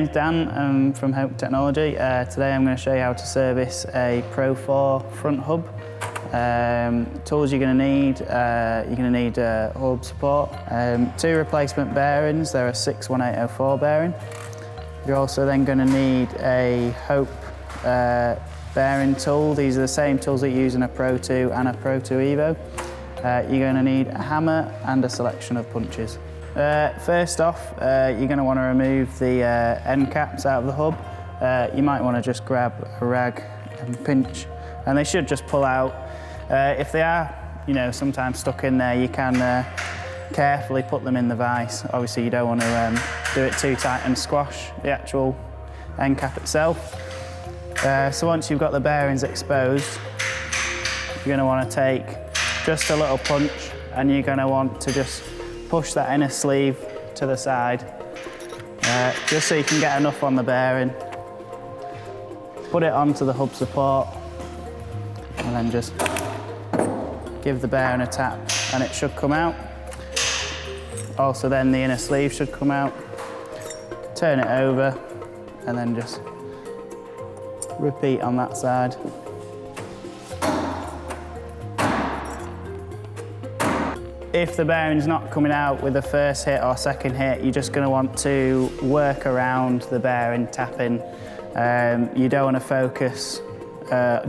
name's Dan. I'm from Hope Technology. Today I'm going to show you how to service a Pro 4 front hub. Tools you're going to need, hub support, 2 replacement bearings. They're a 61804 bearing. You're also then going to need a Hope bearing tool. These are the same tools that you use in a Pro 2 and a Pro 2 Evo. You're going to need a hammer and a selection of punches. First off, you're going to want to remove the end caps out of the hub. You might want to just grab a rag and pinch, and they should just pull out. If they are, sometimes stuck in there, you can carefully put them in the vise. Obviously, you don't want to do it too tight and squash the actual end cap itself. So once you've got the bearings exposed, you're going to want to take just a little punch, and you're going to want to just push that inner sleeve to the side, just so you can get enough on the bearing. Put it onto the hub support, and then just give the bearing a tap, and it should come out. Also then the inner sleeve should come out. Turn it over, and then just repeat on that side. If the bearing's not coming out with the first hit or second hit, you're just going to want to work around the bearing tapping. You don't want to focus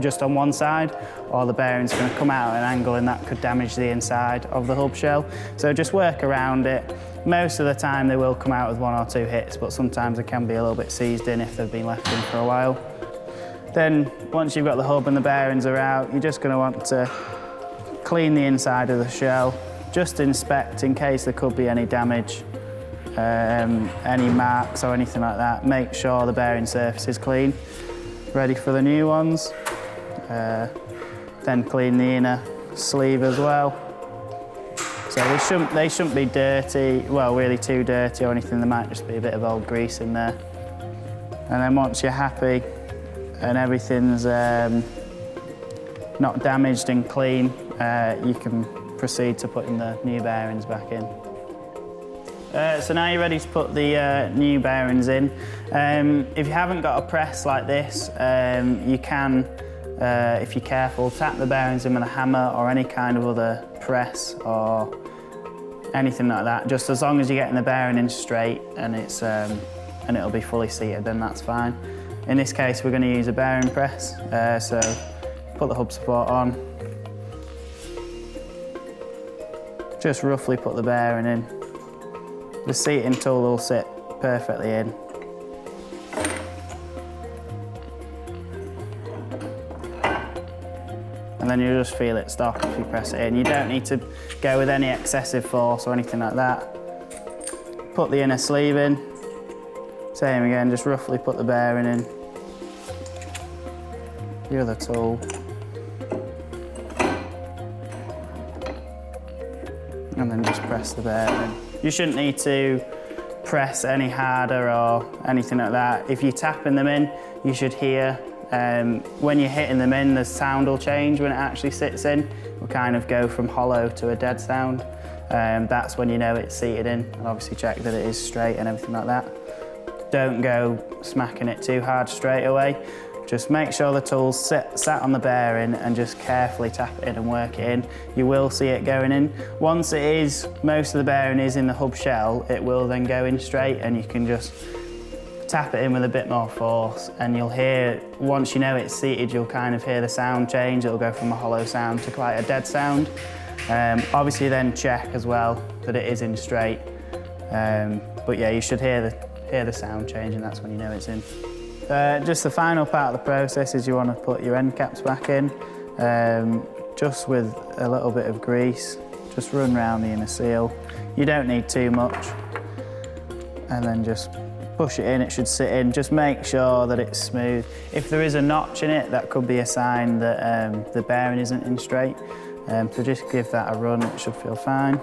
just on one side, or the bearing's going to come out at an angle, and that could damage the inside of the hub shell. So just work around it. Most of the time they will come out with 1 or 2 hits, but sometimes they can be a little bit seized in if they've been left in for a while. Then once you've got the hub and the bearings are out, you're just going to want to clean the inside of the shell. Just inspect in case there could be any damage, any marks or anything like that. Make sure the bearing surface is clean, ready for the new ones. Then clean the inner sleeve as well. So they shouldn't be dirty, well, really too dirty or anything. There might just be a bit of old grease in there. And then once you're happy and everything's not damaged and clean, you can proceed to putting the new bearings back in. So now you're ready to put the new bearings in. If you haven't got a press like this, you can, if you're careful, tap the bearings in with a hammer or any kind of other press or anything like that. Just as long as you're getting the bearing in straight and and it'll be fully seated, then that's fine. In this case, we're going to use a bearing press. So put the hub support on. Just roughly put the bearing in. The seating tool will sit perfectly in. And then you'll just feel it stop if you press it in. You don't need to go with any excessive force or anything like that. Put the inner sleeve in. Same again, just roughly put the bearing in. The other tool. And then just press the bearing. You shouldn't need to press any harder or anything like that. If you're tapping them in, you should hear when you're hitting them in, the sound will change when it actually sits in. It will kind of go from hollow to a dead sound. That's when you know it's seated in, and obviously check that it is straight and everything like that. Don't go smacking it too hard straight away. Just make sure the tool's sat on the bearing and just carefully tap it in and work it in. You will see it going in. Once it is, most of the bearing is in the hub shell, it will then go in straight, and you can just tap it in with a bit more force, and you'll hear, once you know it's seated, you'll kind of hear the sound change. It'll go from a hollow sound to quite a dead sound. Obviously then check as well that it is in straight. But yeah, you should hear the sound change, and that's when you know it's in. Just the final part of the process is you want to put your end caps back in, just with a little bit of grease. Just run around the inner seal. You don't need too much. And then just push it in, it should sit in. Just make sure that it's smooth. If there is a notch in it, that could be a sign that the bearing isn't in straight. So just give that a run, it should feel fine.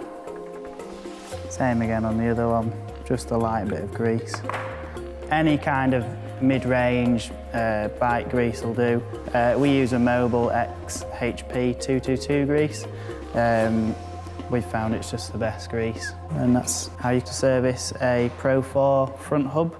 Same again on the other one, just a light bit of grease. Any kind of mid-range bike grease will do. We use a Mobile X HP 222 grease. We've found it's just the best grease. And that's how you can service a Pro 4 front hub.